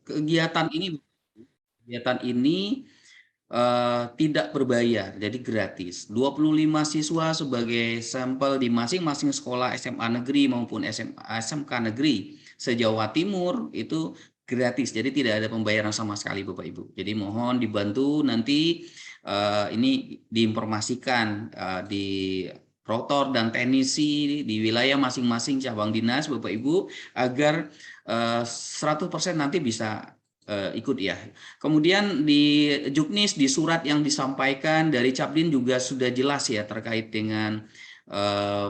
kegiatan ini tidak berbayar, jadi gratis. 25 siswa sebagai sampel di masing-masing sekolah SMA negeri maupun SMK negeri se-Jawa Timur itu gratis. Jadi tidak ada pembayaran sama sekali Bapak Ibu. Jadi mohon dibantu nanti ini diinformasikan di rotor dan teknisi di wilayah masing-masing cabang dinas Bapak Ibu agar 100% nanti bisa ikut ya. Kemudian di Juknis di surat yang disampaikan dari Capdin juga sudah jelas ya terkait dengan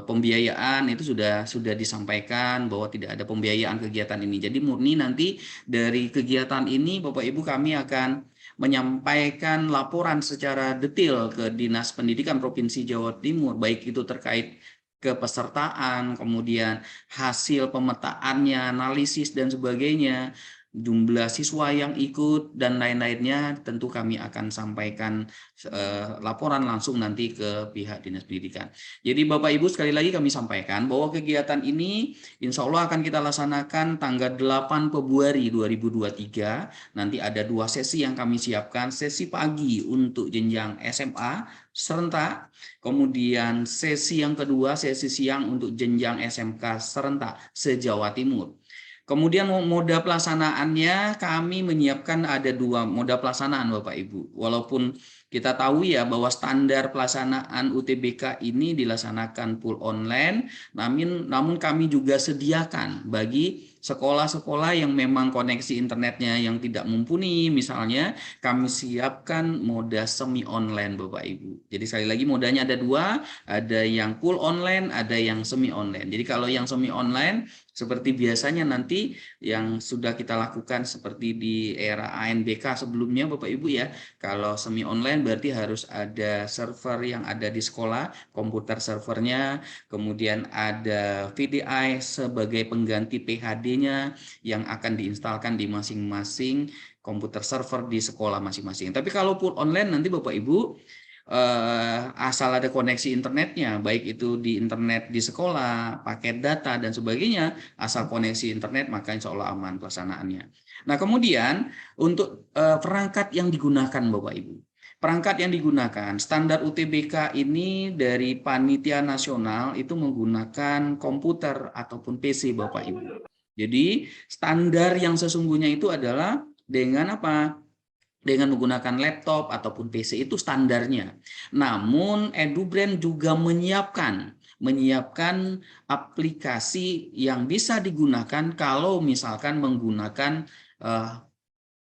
pembiayaan itu sudah disampaikan bahwa tidak ada pembiayaan kegiatan ini. Jadi murni nanti dari kegiatan ini Bapak Ibu kami akan menyampaikan laporan secara detail ke Dinas Pendidikan Provinsi Jawa Timur baik itu terkait kepesertaan, kemudian hasil pemetaannya, analisis dan sebagainya, jumlah siswa yang ikut dan lain-lainnya tentu kami akan sampaikan laporan langsung nanti ke pihak Dinas Pendidikan. Jadi Bapak Ibu sekali lagi kami sampaikan bahwa kegiatan ini insya Allah akan kita laksanakan tanggal 8 Februari 2023. Nanti ada 2 sesi yang kami siapkan, sesi pagi untuk jenjang SMA serentak, kemudian sesi yang kedua, sesi siang untuk jenjang SMK serentak se-Jawa Timur. Kemudian moda pelaksanaannya kami menyiapkan ada 2 moda pelaksanaan Bapak Ibu. Walaupun kita tahu ya bahwa standar pelaksanaan UTBK ini dilaksanakan full online, namun kami juga sediakan bagi sekolah-sekolah yang memang koneksi internetnya yang tidak mumpuni, misalnya kami siapkan moda semi online Bapak Ibu. Jadi sekali lagi modanya ada 2, ada yang full online, ada yang semi online. Jadi kalau yang semi online seperti biasanya nanti yang sudah kita lakukan seperti di era ANBK sebelumnya Bapak Ibu ya. Kalau semi online berarti harus ada server yang ada di sekolah, komputer servernya, kemudian ada VDI sebagai pengganti PHD-nya yang akan diinstalkan di masing-masing komputer server di sekolah masing-masing. Tapi kalau full online nanti Bapak Ibu asal ada koneksi internetnya, baik itu di internet di sekolah, paket data dan sebagainya, asal koneksi internet maka insya Allah aman pelaksanaannya. Nah kemudian untuk perangkat yang digunakan Bapak Ibu. Perangkat yang digunakan, standar UTBK ini dari Panitia Nasional itu menggunakan komputer ataupun PC Bapak Ibu. Jadi standar yang sesungguhnya itu adalah dengan apa? Dengan menggunakan laptop ataupun PC itu standarnya. Namun EduBrand juga menyiapkan aplikasi yang bisa digunakan kalau misalkan menggunakan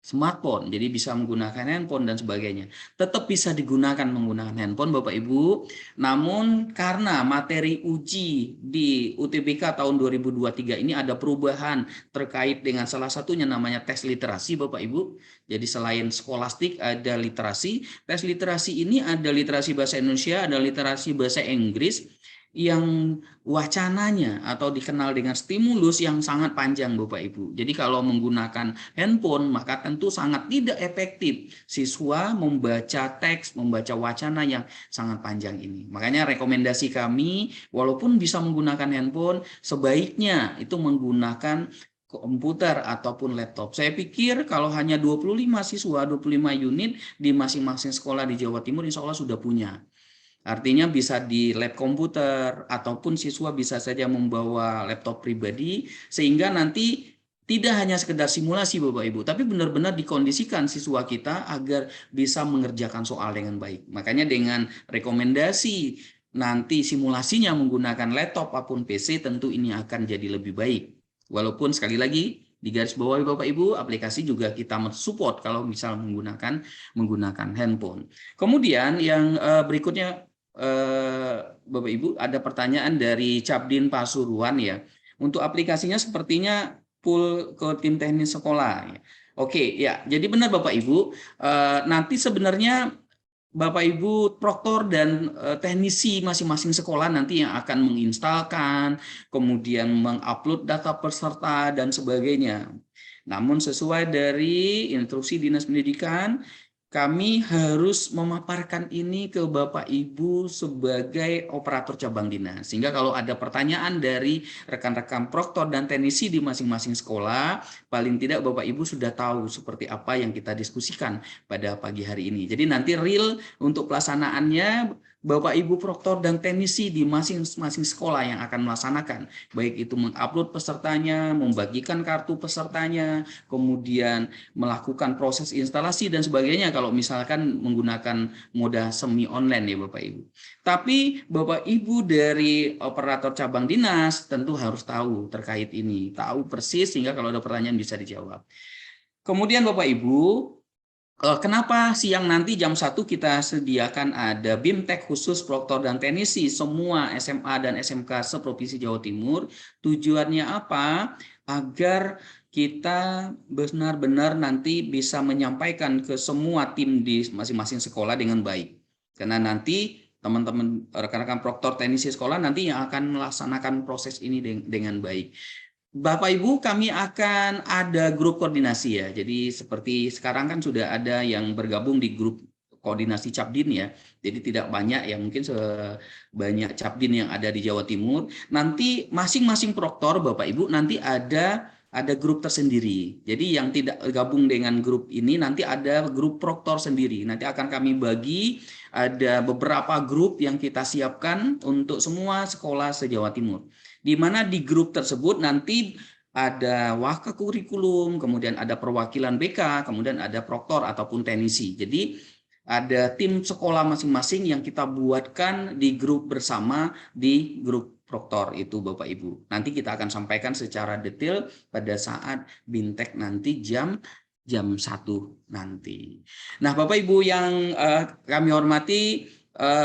smartphone, jadi bisa menggunakan handphone dan sebagainya. Tetap bisa digunakan menggunakan handphone Bapak Ibu, namun karena materi uji di UTBK tahun 2023 ini ada perubahan terkait dengan salah satunya namanya tes literasi Bapak Ibu. Jadi selain skolastik ada literasi, tes literasi ini ada literasi bahasa Indonesia, ada literasi bahasa Inggris, yang wacananya atau dikenal dengan stimulus yang sangat panjang Bapak Ibu. Jadi kalau menggunakan handphone maka tentu sangat tidak efektif siswa membaca teks, membaca wacana yang sangat panjang ini. Makanya rekomendasi kami walaupun bisa menggunakan handphone sebaiknya itu menggunakan komputer ataupun laptop. Saya pikir kalau hanya 25 siswa, 25 unit di masing-masing sekolah di Jawa Timur insya Allah sudah punya. Artinya bisa di lab komputer ataupun siswa bisa saja membawa laptop pribadi sehingga nanti tidak hanya sekedar simulasi Bapak Ibu, tapi benar-benar dikondisikan siswa kita agar bisa mengerjakan soal dengan baik. Makanya dengan rekomendasi nanti simulasinya menggunakan laptop ataupun PC tentu ini akan jadi lebih baik. Walaupun sekali lagi di garis bawah Bapak Ibu, aplikasi juga kita support kalau misal menggunakan handphone. Kemudian yang berikutnya Bapak Ibu ada pertanyaan dari Capdin Pasuruan ya. Untuk aplikasinya sepertinya full ke tim teknis sekolah. Oke ya, jadi benar Bapak Ibu. Nanti sebenarnya Bapak Ibu proktor dan teknisi masing-masing sekolah nanti yang akan menginstalkan, kemudian mengupload data peserta dan sebagainya. Namun sesuai dari instruksi Dinas Pendidikan, kami harus memaparkan ini ke Bapak Ibu sebagai operator cabang dinas. Sehingga kalau ada pertanyaan dari rekan-rekan proktor dan teknisi di masing-masing sekolah, paling tidak Bapak Ibu sudah tahu seperti apa yang kita diskusikan pada pagi hari ini. Jadi nanti real untuk pelaksanaannya Bapak Ibu proktor dan teknisi di masing-masing sekolah yang akan melaksanakan, baik itu mengupload pesertanya, membagikan kartu pesertanya, kemudian melakukan proses instalasi dan sebagainya kalau misalkan menggunakan moda semi online ya Bapak Ibu. Tapi Bapak Ibu dari operator cabang dinas tentu harus tahu terkait ini, tahu persis sehingga kalau ada pertanyaan bisa dijawab. Kemudian Bapak Ibu, kenapa siang nanti jam 1 kita sediakan ada BIMTEK khusus proktor dan teknisi semua SMA dan SMK seprovinsi Jawa Timur. Tujuannya apa? Agar kita benar-benar nanti bisa menyampaikan ke semua tim di masing-masing sekolah dengan baik. Karena nanti teman-teman rekan-rekan proktor teknisi sekolah nanti yang akan melaksanakan proses ini dengan baik. Bapak Ibu, kami akan ada grup koordinasi ya. Jadi seperti sekarang kan sudah ada yang bergabung di grup koordinasi Capdin ya. Jadi tidak banyak ya, mungkin sebanyak Capdin yang ada di Jawa Timur. Nanti masing-masing proktor Bapak Ibu nanti ada grup tersendiri. Jadi yang tidak gabung dengan grup ini nanti ada grup proktor sendiri. Nanti akan kami bagi, ada beberapa grup yang kita siapkan untuk semua sekolah se-Jawa Timur. Di mana di grup tersebut nanti ada wakil kurikulum, kemudian ada perwakilan BK, kemudian ada proktor ataupun teknisi. Jadi ada tim sekolah masing-masing yang kita buatkan di grup bersama di grup proktor itu Bapak Ibu. Nanti kita akan sampaikan secara detail pada saat BIMTEK nanti jam 1 nanti. Nah Bapak Ibu yang kami hormati,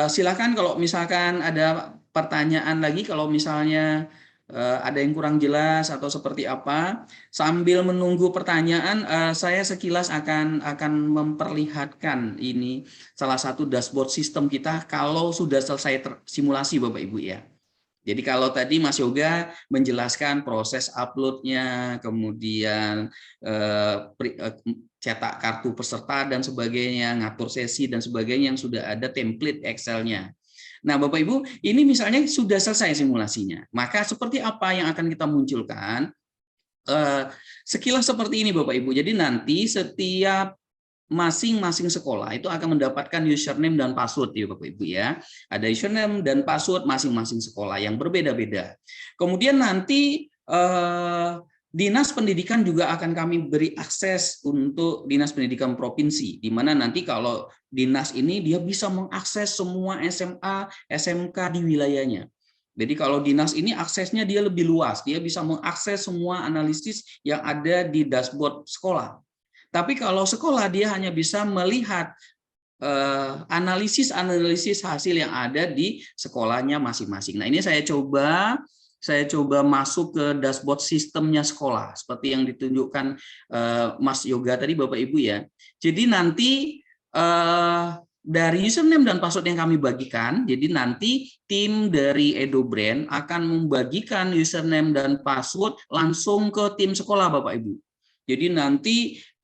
silakan kalau misalkan ada pertanyaan lagi, kalau misalnya ada yang kurang jelas atau seperti apa. Sambil menunggu pertanyaan, saya sekilas akan memperlihatkan ini salah satu dashboard sistem kita kalau sudah selesai simulasi Bapak Ibu ya. Jadi kalau tadi Mas Yoga menjelaskan proses uploadnya, kemudian cetak kartu peserta dan sebagainya, ngatur sesi dan sebagainya yang sudah ada template Excel-nya. Nah, Bapak Ibu, ini misalnya sudah selesai simulasinya. Maka seperti apa yang akan kita munculkan? Sekilas seperti ini Bapak Ibu. Jadi nanti setiap masing-masing sekolah itu akan mendapatkan username dan password ya Bapak Ibu ya. Ada username dan password masing-masing sekolah yang berbeda-beda. Kemudian nanti Dinas Pendidikan juga akan kami beri akses untuk Dinas Pendidikan Provinsi, di mana nanti kalau dinas ini dia bisa mengakses semua SMA, SMK di wilayahnya. Jadi kalau dinas ini aksesnya dia lebih luas, dia bisa mengakses semua analisis yang ada di dashboard sekolah. Tapi kalau sekolah dia hanya bisa melihat analisis hasil yang ada di sekolahnya masing-masing. Nah ini saya coba masuk ke dashboard sistemnya sekolah seperti yang ditunjukkan Mas Yoga tadi Bapak Ibu ya. Jadi nanti dari username dan password yang kami bagikan, jadi nanti tim dari EdoBrand akan membagikan username dan password langsung ke tim sekolah Bapak Ibu. Jadi nanti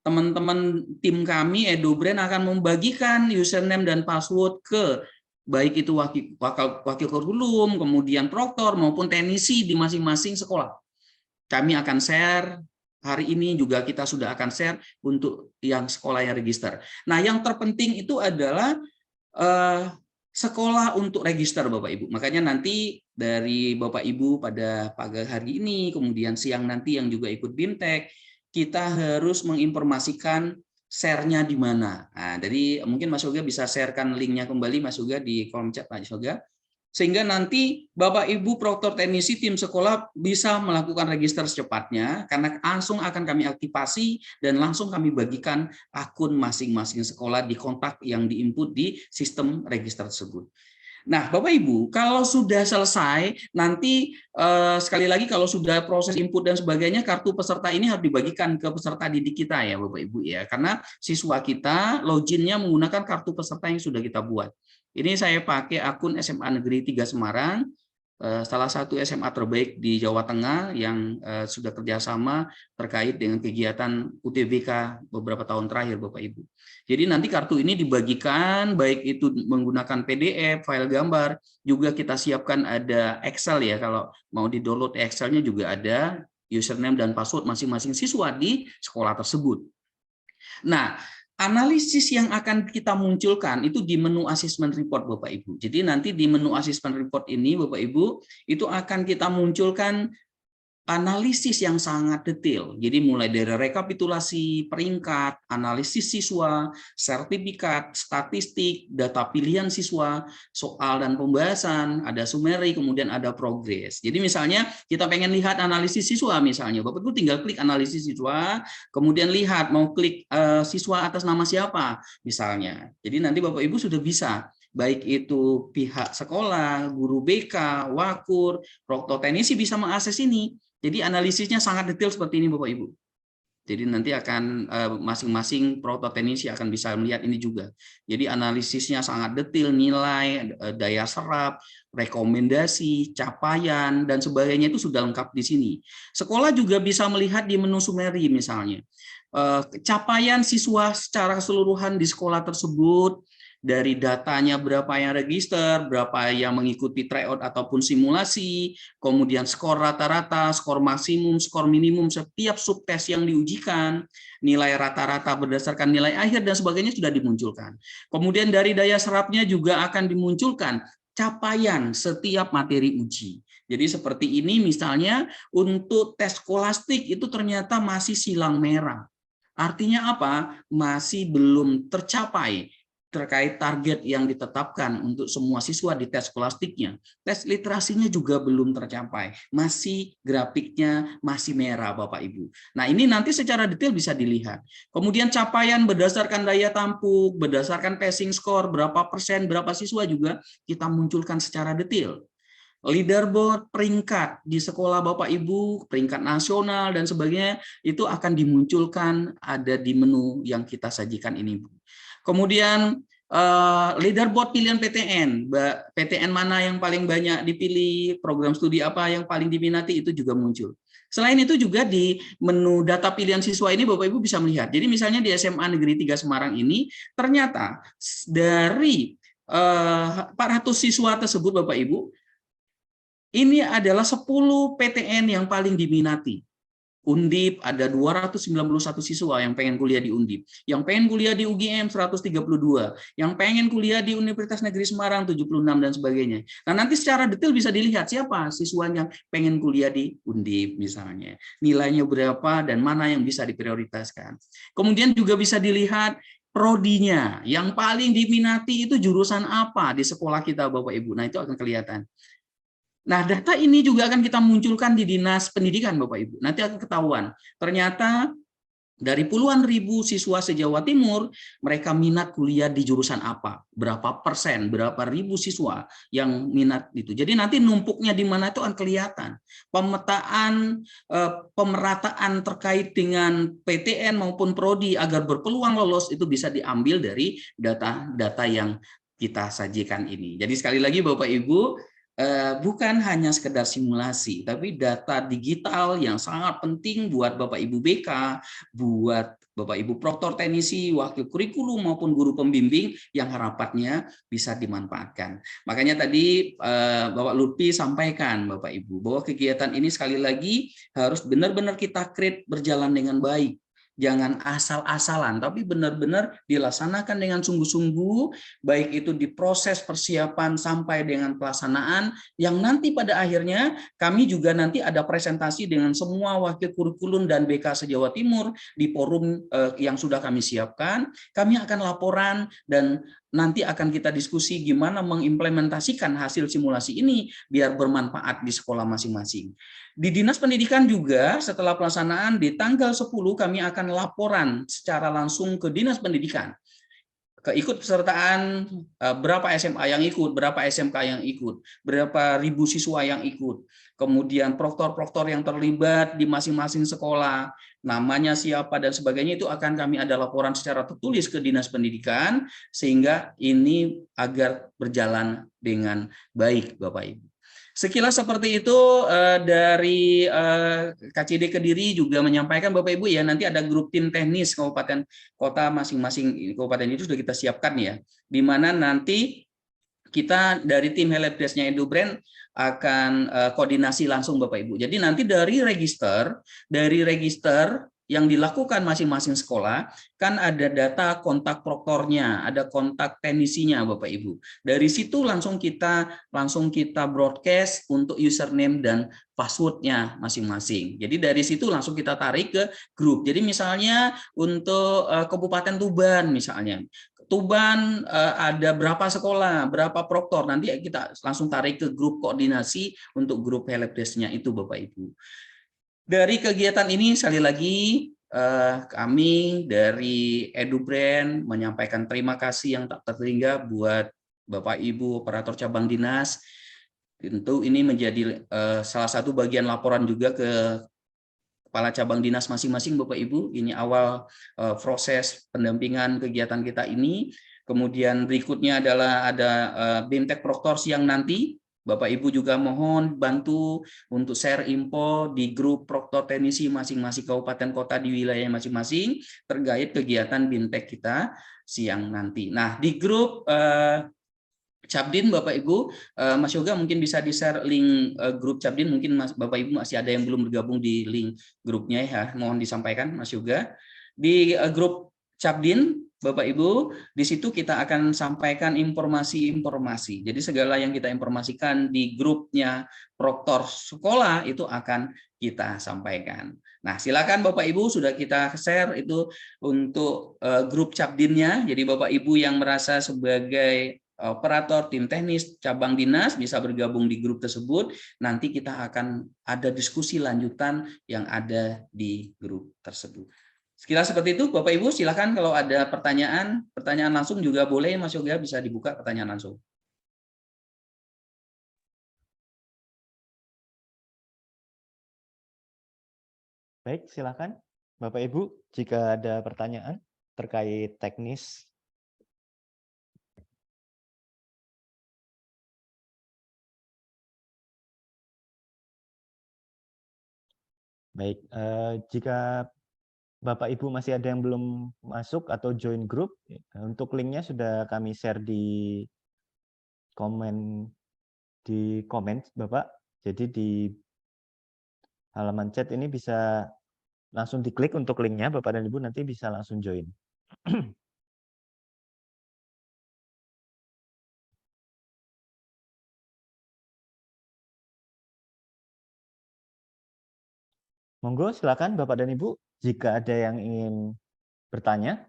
teman-teman tim kami EdoBrand akan membagikan username dan password ke baik itu wakil kurikulum, kemudian proktor maupun teknisi di masing-masing sekolah. Kami akan share hari ini juga kita sudah akan share untuk yang sekolah yang register. Nah, yang terpenting itu adalah sekolah untuk register Bapak Ibu. Makanya nanti dari Bapak Ibu pada pagi hari ini, kemudian siang nanti yang juga ikut BIMTEK, kita harus menginformasikan share-nya di mana. Nah, jadi mungkin Mas Yoga bisa sharekan linknya kembali Mas Yoga di kolom chat Mas Yoga. Sehingga nanti Bapak Ibu proktor teknisi tim sekolah bisa melakukan register secepatnya karena langsung akan kami aktifasi dan langsung kami bagikan akun masing-masing sekolah di kontak yang diinput di sistem register tersebut. Nah, Bapak Ibu, kalau sudah selesai, nanti sekali lagi kalau sudah proses input dan sebagainya, kartu peserta ini harus dibagikan ke peserta didik kita ya, Bapak Ibu ya, karena siswa kita loginnya menggunakan kartu peserta yang sudah kita buat. Ini saya pakai akun SMA Negeri 3 Semarang. salah satu SMA terbaik di Jawa Tengah yang sudah kerjasama terkait dengan kegiatan UTBK beberapa tahun terakhir, Bapak Ibu. Jadi nanti kartu ini dibagikan, baik itu menggunakan PDF, file gambar, juga kita siapkan ada Excel ya, kalau mau di-download Excel-nya juga ada, username dan password masing-masing siswa di sekolah tersebut. Nah, analisis yang akan kita munculkan itu di menu assessment report, Bapak Ibu. Jadi nanti di menu assessment report ini, Bapak Ibu, itu akan kita munculkan analisis yang sangat detail. Jadi mulai dari rekapitulasi peringkat, analisis siswa, sertifikat, statistik, data pilihan siswa, soal dan pembahasan, ada summary, kemudian ada progres. Jadi misalnya kita pengen lihat analisis siswa misalnya, Bapak Ibu tinggal klik analisis siswa, kemudian lihat mau klik siswa atas nama siapa misalnya. Jadi nanti Bapak Ibu sudah bisa baik itu pihak sekolah, guru BK, wakur, proktor teknisi bisa mengakses ini. Jadi analisisnya sangat detail seperti ini Bapak Ibu. Jadi nanti akan masing-masing proktor teknisi akan bisa melihat ini juga. Jadi analisisnya sangat detail, nilai, daya serap, rekomendasi, capaian, dan sebagainya itu sudah lengkap di sini. Sekolah juga bisa melihat di menu summary misalnya. Capaian siswa secara keseluruhan di sekolah tersebut, dari datanya berapa yang register, berapa yang mengikuti tryout ataupun simulasi, kemudian skor rata-rata, skor maksimum, skor minimum setiap subtes yang diujikan, nilai rata-rata berdasarkan nilai akhir dan sebagainya sudah dimunculkan. Kemudian dari daya serapnya juga akan dimunculkan capaian setiap materi uji. Jadi seperti ini misalnya untuk tes skolastik itu ternyata masih silang merah. Artinya apa? Masih belum tercapai terkait target yang ditetapkan untuk semua siswa di tes skolastiknya. Tes literasinya juga belum tercapai. Masih grafiknya masih merah Bapak Ibu. Nah, ini nanti secara detail bisa dilihat. Kemudian capaian berdasarkan daya tampuk, berdasarkan passing score, berapa persen, berapa siswa juga kita munculkan secara detail. Leaderboard peringkat di sekolah Bapak Ibu, peringkat nasional dan sebagainya itu akan dimunculkan ada di menu yang kita sajikan ini. Kemudian leaderboard pilihan PTN, PTN mana yang paling banyak dipilih, program studi apa yang paling diminati itu juga muncul. Selain itu juga di menu data pilihan siswa ini Bapak Ibu bisa melihat. Jadi misalnya di SMA Negeri 3 Semarang ini ternyata dari 400 siswa tersebut Bapak Ibu, ini adalah 10 PTN yang paling diminati. Undip ada 291 siswa yang pengen kuliah di Undip, yang pengen kuliah di UGM 132, yang pengen kuliah di Universitas Negeri Semarang 76 dan sebagainya. Nah, nanti secara detail bisa dilihat siapa siswa yang pengen kuliah di Undip misalnya, nilainya berapa dan mana yang bisa diprioritaskan. Kemudian juga bisa dilihat prodinya, yang paling diminati itu jurusan apa di sekolah kita Bapak Ibu. Nah, itu akan kelihatan. Nah, data ini juga akan kita munculkan di Dinas Pendidikan, Bapak Ibu. Nanti akan ketahuan. Ternyata dari puluhan ribu siswa se-Jawa Timur, mereka minat kuliah di jurusan apa? Berapa persen, berapa ribu siswa yang minat itu. Jadi nanti numpuknya di mana itu akan kelihatan. Pemetaan, pemerataan terkait dengan PTN maupun prodi agar berpeluang lolos itu bisa diambil dari data-data yang kita sajikan ini. Jadi sekali lagi Bapak Ibu, bukan hanya sekedar simulasi, tapi data digital yang sangat penting buat Bapak Ibu BK, buat Bapak Ibu proktor teknisi, wakil kurikulum maupun guru pembimbing yang harapannya bisa dimanfaatkan. Makanya tadi Bapak Lutfi sampaikan Bapak Ibu bahwa kegiatan ini sekali lagi harus benar-benar kita create berjalan dengan baik. Jangan asal-asalan, tapi benar-benar dilaksanakan dengan sungguh-sungguh, baik itu di proses persiapan sampai dengan pelaksanaan, yang nanti pada akhirnya kami juga nanti ada presentasi dengan semua wakil kurikulum dan BK se-Jawa Timur di forum yang sudah kami siapkan. Kami akan laporan dan nanti akan kita diskusi gimana mengimplementasikan hasil simulasi ini biar bermanfaat di sekolah masing-masing. Di Dinas Pendidikan juga setelah pelaksanaan di tanggal 10 kami akan laporan secara langsung ke Dinas Pendidikan. Keikutsertaan berapa SMA yang ikut, berapa SMK yang ikut, berapa ribu siswa yang ikut. Kemudian proktor-proktor yang terlibat di masing-masing sekolah, namanya siapa dan sebagainya itu akan kami ada laporan secara tertulis ke Dinas Pendidikan sehingga ini agar berjalan dengan baik Bapak Ibu. Sekilas seperti itu dari KCD Kediri juga menyampaikan Bapak Ibu ya, nanti ada grup tim teknis kabupaten kota masing-masing kabupaten itu sudah kita siapkan ya, di mana nanti kita dari tim helpdesk-nya EduBrand akan koordinasi langsung Bapak Ibu. Jadi nanti dari register yang dilakukan masing-masing sekolah kan ada data kontak proktornya, ada kontak teknisinya Bapak Ibu. Dari situ langsung kita broadcast untuk username dan passwordnya masing-masing. Jadi dari situ langsung kita tarik ke grup. Jadi misalnya untuk Kabupaten Tuban misalnya, Tuban ada berapa sekolah, berapa proktor, nanti kita langsung tarik ke grup koordinasi untuk grup helpdesk-nya itu Bapak Ibu. Dari kegiatan ini sekali lagi kami dari EduBrand menyampaikan terima kasih yang tak terhingga buat Bapak Ibu operator cabang dinas. Tentu ini menjadi salah satu bagian laporan juga ke kepala cabang dinas masing-masing Bapak Ibu. Ini awal proses pendampingan kegiatan kita ini. Kemudian berikutnya adalah ada BIMTEK Proktor siang nanti. Bapak Ibu juga mohon bantu untuk share info di grup proktor teknisi masing-masing kabupaten kota di wilayah masing-masing terkait kegiatan BIMTEK kita siang nanti. Nah, di grup Cabdin Bapak Ibu, Mas Yoga mungkin bisa di-share link grup Cabdin, mungkin Bapak Ibu masih ada yang belum bergabung di link grupnya ya, mohon disampaikan Mas Yoga. Di grup Cabdin Bapak Ibu, di situ kita akan sampaikan informasi-informasi. Jadi segala yang kita informasikan di grupnya proktor sekolah itu akan kita sampaikan. Nah, silakan Bapak Ibu sudah kita share itu untuk grup Cabdinnya. Jadi Bapak Ibu yang merasa sebagai operator tim teknis cabang dinas bisa bergabung di grup tersebut. Nanti kita akan ada diskusi lanjutan yang ada di grup tersebut. Sekilas seperti itu, Bapak Ibu, silakan kalau ada pertanyaan langsung juga boleh, Mas Yoga bisa dibuka pertanyaan langsung. Baik, silakan Bapak Ibu jika ada pertanyaan terkait teknis. Baik, jika Bapak Ibu masih ada yang belum masuk atau join grup, untuk linknya sudah kami share di komen Bapak. Jadi di halaman chat ini bisa langsung diklik untuk linknya, Bapak dan Ibu nanti bisa langsung join. Monggo silakan Bapak dan Ibu jika ada yang ingin bertanya.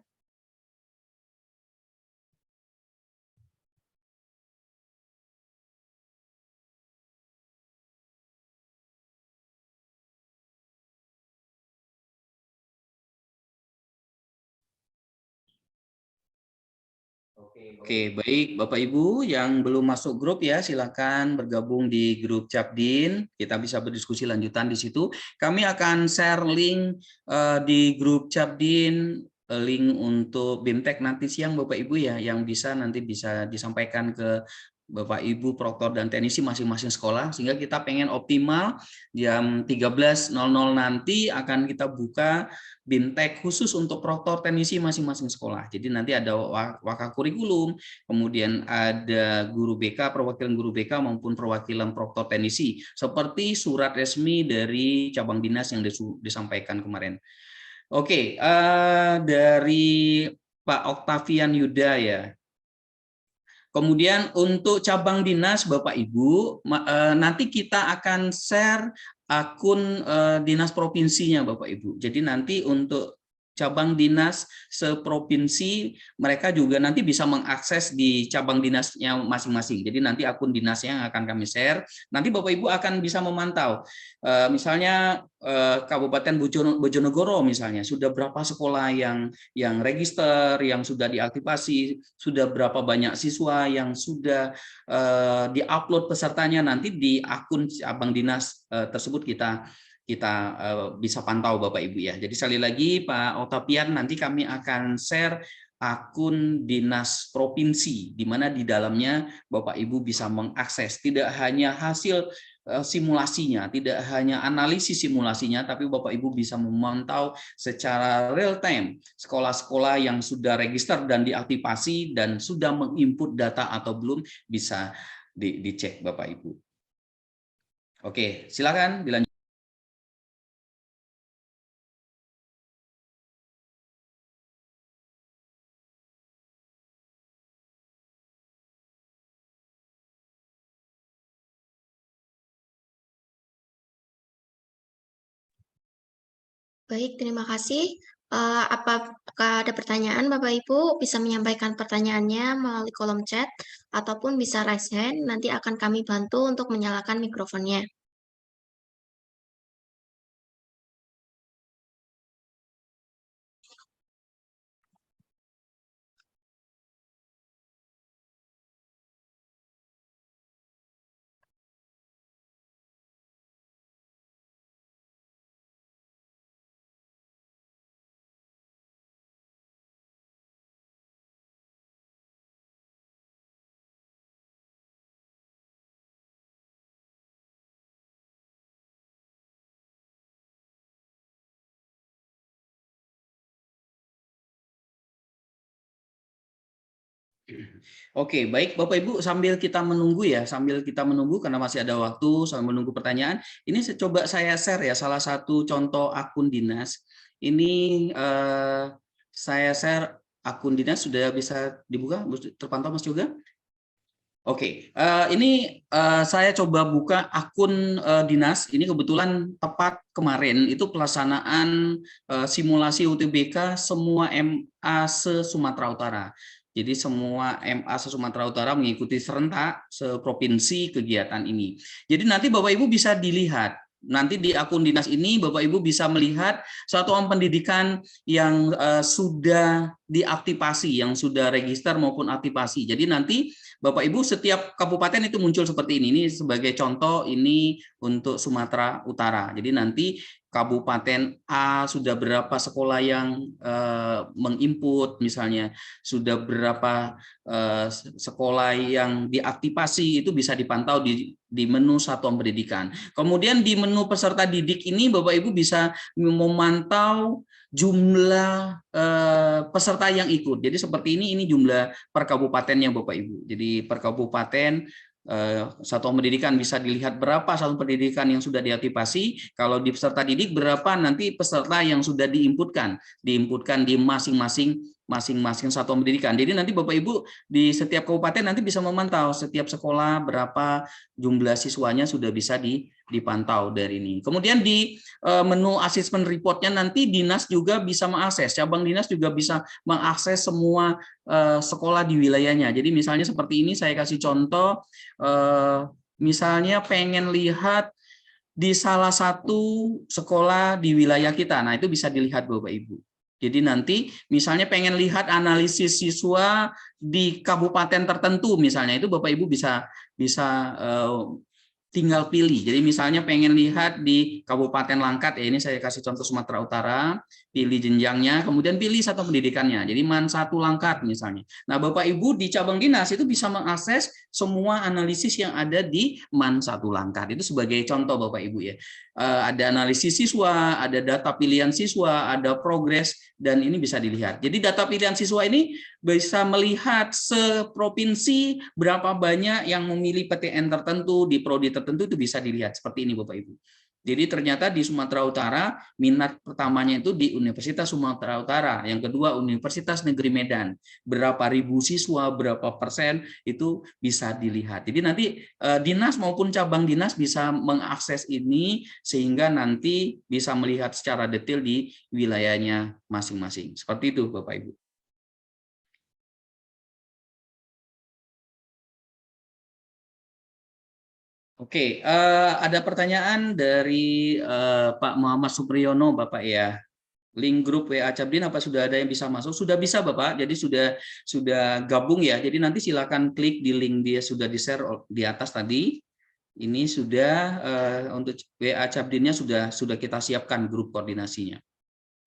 Oke, baik Bapak Ibu yang belum masuk grup ya, silakan bergabung di grup Cabdin. Kita bisa berdiskusi lanjutan di situ. Kami akan share link di grup Cabdin, link untuk BIMTEK nanti siang Bapak Ibu ya, yang nanti bisa disampaikan ke Bapak Ibu proktor dan teknisi masing-masing sekolah, sehingga kita pengen optimal jam 13.00 nanti akan kita buka BIMTEK khusus untuk proktor teknisi masing-masing sekolah. Jadi nanti ada wakakurikulum, kemudian ada guru BK, perwakilan guru BK maupun perwakilan proktor teknisi, seperti surat resmi dari cabang dinas yang disampaikan kemarin. Oke, dari Pak Oktavian Yuda ya. Kemudian untuk cabang dinas Bapak Ibu, nanti kita akan share akun dinas provinsinya Bapak Ibu. Jadi nanti untuk cabang dinas seprovinsi mereka juga nanti bisa mengakses di cabang dinasnya masing-masing. Jadi nanti akun dinasnya yang akan kami share. Nanti Bapak Ibu akan bisa memantau. Misalnya Kabupaten Bojonegoro misalnya sudah berapa sekolah yang register, yang sudah diaktifasi, sudah berapa banyak siswa yang sudah diupload pesertanya, nanti di akun cabang dinas tersebut kita bisa pantau Bapak Ibu ya. Jadi sekali lagi Pak Oktavian, nanti kami akan share akun dinas provinsi, di mana di dalamnya Bapak Ibu bisa mengakses tidak hanya hasil simulasinya, tidak hanya analisis simulasinya, tapi Bapak Ibu bisa memantau secara real time sekolah-sekolah yang sudah register dan diaktifasi dan sudah menginput data atau belum, bisa dicek Bapak Ibu. Oke, silakan dilanjut. Baik, terima kasih. Apakah ada pertanyaan, Bapak Ibu? Bisa menyampaikan pertanyaannya melalui kolom chat ataupun bisa raise hand. Nanti akan kami bantu untuk menyalakan mikrofonnya. Oke, baik Bapak Ibu, sambil kita menunggu ya, sambil kita menunggu karena masih ada waktu, sambil menunggu pertanyaan, ini coba saya share ya salah satu contoh akun dinas. Ini saya share akun dinas, sudah bisa dibuka, terpantau Mas Yoga? Oke, ini saya coba buka akun dinas. Ini kebetulan tepat kemarin itu pelaksanaan simulasi UTBK semua MA se-Sumatera Utara. Jadi semua MA se-Sumatera Utara mengikuti serentak seprovinsi kegiatan ini. Jadi nanti Bapak Ibu bisa dilihat. Nanti di akun dinas ini Bapak Ibu bisa melihat satuan pendidikan yang sudah diaktifasi, yang sudah register maupun aktifasi. Jadi nanti Bapak Ibu setiap kabupaten itu muncul seperti ini. Ini sebagai contoh, ini untuk Sumatera Utara. Jadi nanti Kabupaten A sudah berapa sekolah yang menginput, misalnya sudah berapa sekolah yang diaktifasi, itu bisa dipantau di menu satuan pendidikan. Kemudian di menu peserta didik ini Bapak Ibu bisa memantau jumlah peserta yang ikut. Jadi seperti ini jumlah per kabupaten yang Bapak Ibu. Jadi per kabupaten satuan pendidikan bisa dilihat berapa satuan pendidikan yang sudah diaktifasi. Kalau di peserta didik berapa nanti peserta yang sudah diinputkan di masing-masing satuan pendidikan. Jadi nanti Bapak Ibu di setiap kabupaten nanti bisa memantau setiap sekolah berapa jumlah siswanya sudah bisa dipantau dari ini. Kemudian di menu assessment reportnya nanti dinas juga bisa mengakses, cabang dinas juga bisa mengakses semua sekolah di wilayahnya. Jadi misalnya seperti ini saya kasih contoh, misalnya pengen lihat di salah satu sekolah di wilayah kita, nah itu bisa dilihat Bapak Ibu. Jadi nanti misalnya pengen lihat analisis siswa di kabupaten tertentu, misalnya itu Bapak Ibu bisa tinggal pilih. Jadi misalnya pengen lihat di Kabupaten Langkat, ya ini saya kasih contoh Sumatera Utara, pilih jenjangnya, kemudian pilih satuan pendidikannya. Jadi MAN 1 Langkat misalnya. Nah, Bapak Ibu di cabang dinas itu bisa mengakses semua analisis yang ada di MAN 1 Langkat. Itu sebagai contoh Bapak Ibu ya. Ada analisis siswa, ada data pilihan siswa, ada progres, dan ini bisa dilihat. Jadi data pilihan siswa ini bisa melihat seprovinsi berapa banyak yang memilih PTN tertentu di prodi tertentu, itu bisa dilihat seperti ini Bapak Ibu. Jadi ternyata di Sumatera Utara minat pertamanya itu di Universitas Sumatera Utara, yang kedua Universitas Negeri Medan. Berapa ribu siswa, berapa persen itu bisa dilihat. Jadi nanti dinas maupun cabang dinas bisa mengakses ini sehingga nanti bisa melihat secara detail di wilayahnya masing-masing. Seperti itu Bapak Ibu. Oke, ada pertanyaan dari Pak Muhammad Supriyono, Bapak ya. Link grup WA Cabdin apa sudah ada yang bisa masuk? Sudah bisa Bapak, jadi sudah gabung ya. Jadi nanti silakan klik di link dia sudah di-share di atas tadi. Ini sudah untuk WA Cabdinnya sudah kita siapkan grup koordinasinya.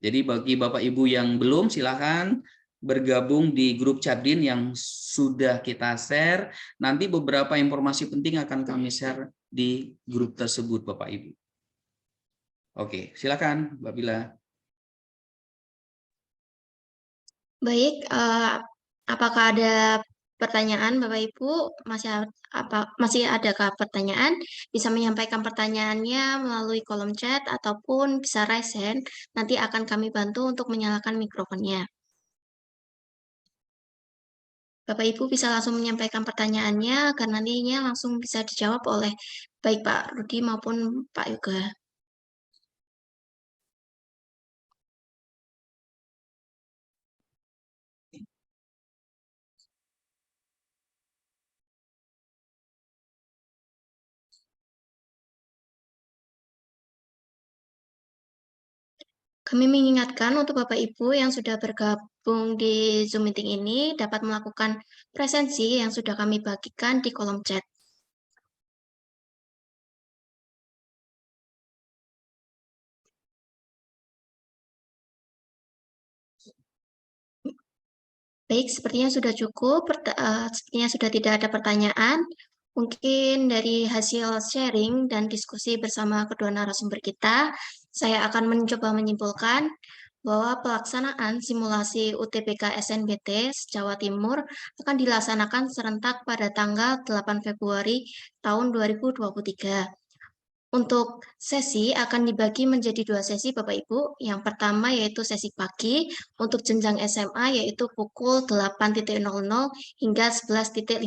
Jadi bagi Bapak Ibu yang belum, silakan bergabung di grup Chabdin yang sudah kita share. Nanti beberapa informasi penting akan kami share di grup tersebut, Bapak Ibu. Oke, silakan Mbak Bila. Baik, apakah ada pertanyaan Bapak Ibu? Masih adakah pertanyaan? Bisa menyampaikan pertanyaannya melalui kolom chat ataupun bisa raise hand. Nanti akan kami bantu untuk menyalakan mikrofonnya. Bapak Ibu bisa langsung menyampaikan pertanyaannya agar nantinya langsung bisa dijawab oleh baik Pak Rudi maupun Pak Yoga. Kami mengingatkan untuk Bapak Ibu yang sudah bergabung di Zoom meeting ini dapat melakukan presensi yang sudah kami bagikan di kolom chat. Baik, sepertinya sudah cukup, sepertinya sudah tidak ada pertanyaan. Mungkin dari hasil sharing dan diskusi bersama kedua narasumber kita, saya akan mencoba menyimpulkan bahwa pelaksanaan simulasi UTBK SNBT Jawa Timur akan dilaksanakan serentak pada tanggal 8 Februari tahun 2023. Untuk sesi akan dibagi menjadi 2 sesi Bapak Ibu. Yang pertama yaitu sesi pagi untuk jenjang SMA yaitu pukul 8.00 hingga 11.15.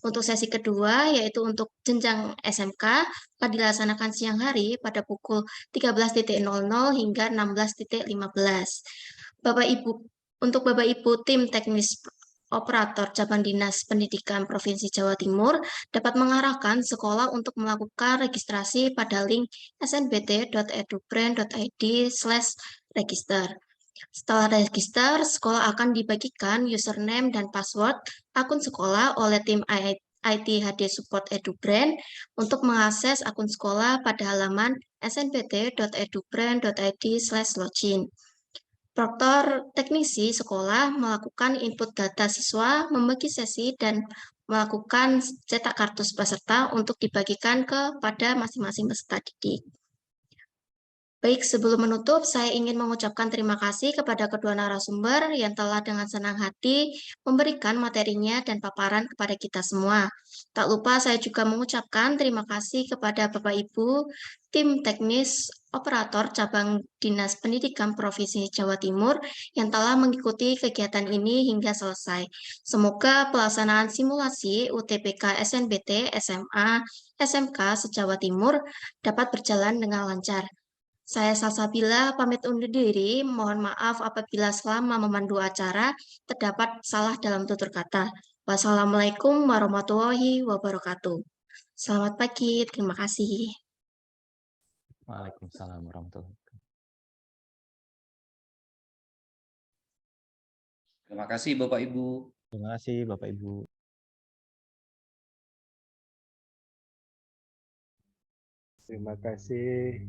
Untuk sesi kedua yaitu untuk jenjang SMK akan dilaksanakan siang hari pada pukul 13.00 hingga 16.15. Untuk Bapak Ibu tim teknis operator cabang dinas pendidikan Provinsi Jawa Timur dapat mengarahkan sekolah untuk melakukan registrasi pada link snbt.edubrand.id/register. Setelah register, sekolah akan dibagikan username dan password akun sekolah oleh tim IT HD Support EduBrand untuk mengakses akun sekolah pada halaman snbt.edubrand.id/login. Proktor teknisi sekolah melakukan input data siswa, membagi sesi, dan melakukan cetak kartu peserta untuk dibagikan kepada masing-masing peserta didik. Baik, sebelum menutup, saya ingin mengucapkan terima kasih kepada kedua narasumber yang telah dengan senang hati memberikan materinya dan paparan kepada kita semua. Tak lupa saya juga mengucapkan terima kasih kepada Bapak Ibu, tim teknis operator cabang Dinas Pendidikan Provinsi Jawa Timur yang telah mengikuti kegiatan ini hingga selesai. Semoga pelaksanaan simulasi UTBK SNBT SMA SMK se-Jawa Timur dapat berjalan dengan lancar. Saya Salsabila pamit undur diri. Mohon maaf apabila selama memandu acara terdapat salah dalam tutur kata. Wassalamualaikum warahmatullahi wabarakatuh. Selamat pagi, terima kasih. Waalaikumsalam warahmatullahi wabarakatuh. Terima kasih Bapak Ibu. Terima kasih Bapak Ibu. Terima kasih.